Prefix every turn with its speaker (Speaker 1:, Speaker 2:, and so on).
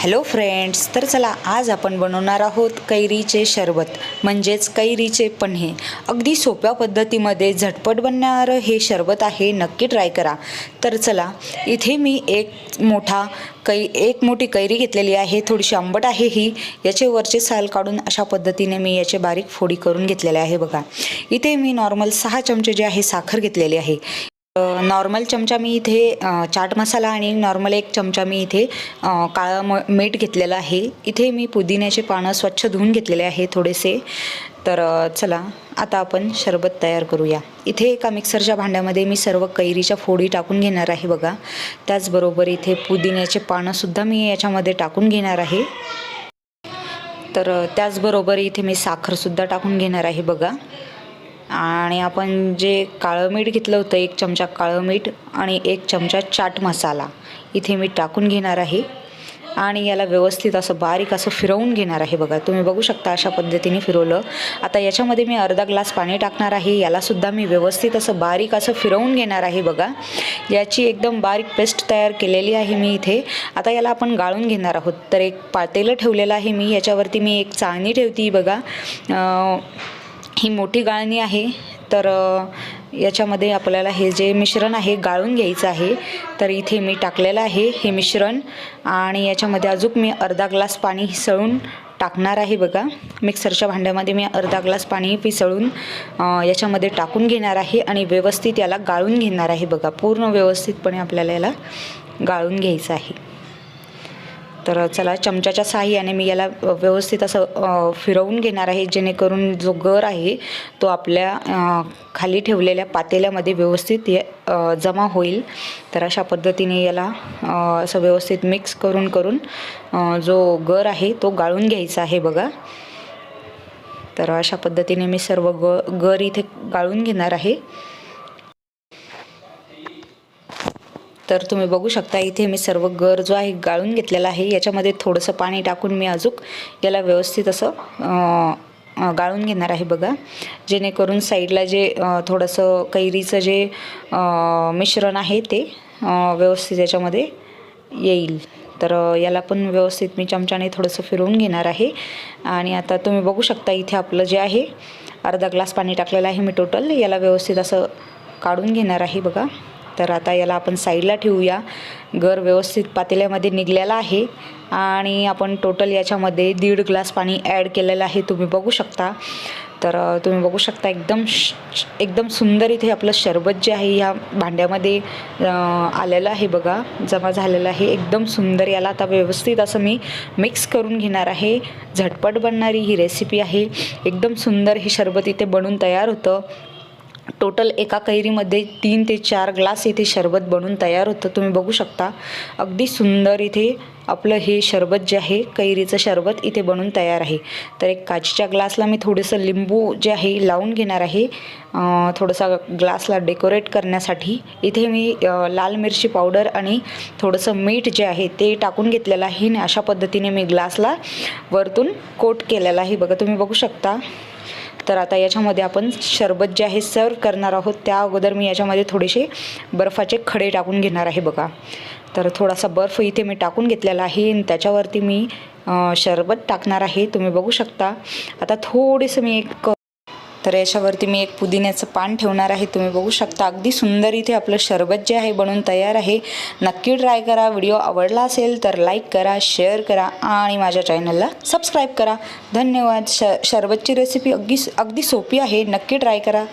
Speaker 1: Hello friends, तर चला आज आपण बनवणार आहोत कैरीचे सरबत म्हणजेच कैरीचे पन्हे। अगदी सोप्या पद्धतीमध्ये झटपट बनणारं हे सरबत आहे, नक्की ट्राय करा। तर चला, इथे मी एक मोठी कैरी घेतलेली आहे, थोडीशी आंबट आहे ही। याचे वरचे साल काढून अशा पद्धतीने मी याचे बारीक फोडी करून घेतलेले आहे बघा। इथे मी नॉर्मल 6 चमचे जे आहे साखर घेतलेली आहे। नॉर्मल चमचा मी इथे चाट मसाला आणि नॉर्मल 1 चमचा मी इथे काळं मीठ घेतलेलं आहे। इथे मी पुदिन्याचे पानं स्वच्छ धुवून घेतलेले आहे थोडेसे। तर चला आता आपण सरबत तयार करूया। इथे एका मिक्सरच्या भांड्यामध्ये मी सर्व कैरीच्या फोडी टाकून घेणार आहे बघा। त्याचबरोबर इथे पुदिन्याचे पानं सुद्धा मी याच्यामध्ये टाकून घेणार आहे। तर त्याचबरोबर इथे मी साखर सुद्धा टाकून घेणार आहे बघा। आणि आपण जे काळं मीठ घेतलं होतं, 1 चमचा काळं मीठ आणि 1 चमचा चाट मसाला इथे मी टाकून घेणार आहे आणि याला व्यवस्थित असं बारीक असं फिरवून घेणार आहे बघा। तुम्ही बघू शकता अशा पद्धतीने फिरवलं। आता याच्यामध्ये मी अर्धा ग्लास पाणी टाकणार आहे। याला सुद्धा मी व्यवस्थित असं बारीक असं फिरवून घेणार आहे बघा। याची एकदम बारीक पेस्ट तयार केलेली आहे मी इथे। आता याला आपण गाळून घेणार आहोत। तर एक पातेलं ठेवलेलं आहे मी, याच्यावरती मी एक चाळणी ठेवती बघा। ही मोठी गाळणी आहे। तर याच्यामध्ये आपल्याला हे जे मिश्रण आहे गाळून घ्यायचं आहे। तर इथे मी टाकलेलं आहे हे मिश्रण आणि याच्यामध्ये अजून मी अर्धा ग्लास पाणी पिसळून टाकणार आहे बघा। मिक्सरच्या भांड्यामध्ये मी अर्धा ग्लास पाणी पिसळून याच्यामध्ये टाकून घेणार आहे आणि व्यवस्थित याला गाळून घेणार आहे बघा। पूर्ण व्यवस्थितपणे आपल्याला याला गाळून घ्यायचं आहे। तर चला, चमच्याच्या साहाय्याने मी याला व्यवस्थित असं फिरवून घेणार आहे, जेणेकरून जो गर आहे तो आपल्या खाली ठेवलेल्या पातेल्यामध्ये व्यवस्थित जमा होईल। तर अशा पद्धतीने याला असं व्यवस्थित मिक्स करून जो गर आहे तो गाळून घ्यायचा आहे बघा। तर अशा पद्धतीने मी सर्व गर इथे गाळून घेणार आहे। तर तुम्ही बघू शकता इथे मी सर्व गर जो आहे गाळून घेतलेला आहे। याच्यामध्ये थोडंसं पाणी टाकून मी अजून याला व्यवस्थित असं गाळून घेणार आहे बघा, जेणेकरून साईडला जे थोडंसं कैरीचं जे मिश्रण आहे ते व्यवस्थित याच्यामध्ये येईल। तर याला पण व्यवस्थित मी चमच्याने थोडंसं फिरवून घेणार आहे। आणि आता तुम्ही बघू शकता इथे आपलं जे आहे अर्धा ग्लास पाणी टाकलेलं आहे मी टोटल। याला व्यवस्थित असं काढून घेणार आहे बघा। तर आता याला आपण साईडला ठेवूया। गर व्यवस्थित पातेल्यामध्ये निघलेला आहे आणि आपण टोटल याच्यामध्ये 1.5 ग्लास पाणी ॲड केलेलं आहे, तुम्ही बघू शकता। तर तुम्ही बघू शकता एकदम सुंदर इथे आपलं सरबत जे आहे ह्या भांड्यामध्ये आलेलं आहे बघा, जमा झालेलं आहे एकदम सुंदर। याला आता व्यवस्थित असं मी मिक्स करून घेणार आहे। झटपट बनणारी ही रेसिपी आहे, एकदम सुंदर हे सरबत इथे बनून तयार होतं। टोटल एका कैरीमध्ये 3 ते 4 ग्लास इथे सरबत बनून तयार होतं, तुम्ही बघू शकता। अगदी सुंदर इथे आपलं हे सरबत जे आहे कैरीचं सरबत इथे बनून तयार आहे। तर एक काचेच्या ग्लासला मी थोडंसं लिंबू जे आहे लावून घेणार आहे, थोडंसं ग्लासला डेकोरेट करण्यासाठी। इथे मी लाल मिरची पावडर आणि थोडंसं मीठ जे आहे ते टाकून घेतलेलं आहे आणि अशा पद्धतीने मी ग्लासला वरतून कोट केलेला आहे बघा, तुम्ही बघू शकता। तर आता याच्यामध्ये आपण सरबत जे आहे सर्व करणार आहोत, त्या अगोदर मी याच्यामध्ये थोडेसे बर्फाचे खडे टाकून घेणार आहे बघा। तर थोडासा बर्फ इथे मी टाकून घेतलेला आहे आणि त्याच्यावरती मी सरबत टाकणार आहे, तुम्ही बघू शकता। आता थोडेसे मी तर याच्यावरती मी एक पुदिन्याचं पान ठेवणार आहे, तुम्ही बघू शकता। अगदी सुंदर इथे आपलं सरबत जे आहे बनून तयार आहे, नक्की ट्राय करा। व्हिडिओ आवडला असेल तर लाईक करा, शेअर करा आणि माझ्या चॅनलला सबस्क्राईब करा। धन्यवाद। सरबतची रेसिपी अगदी सोपी आहे, नक्की ट्राय करा।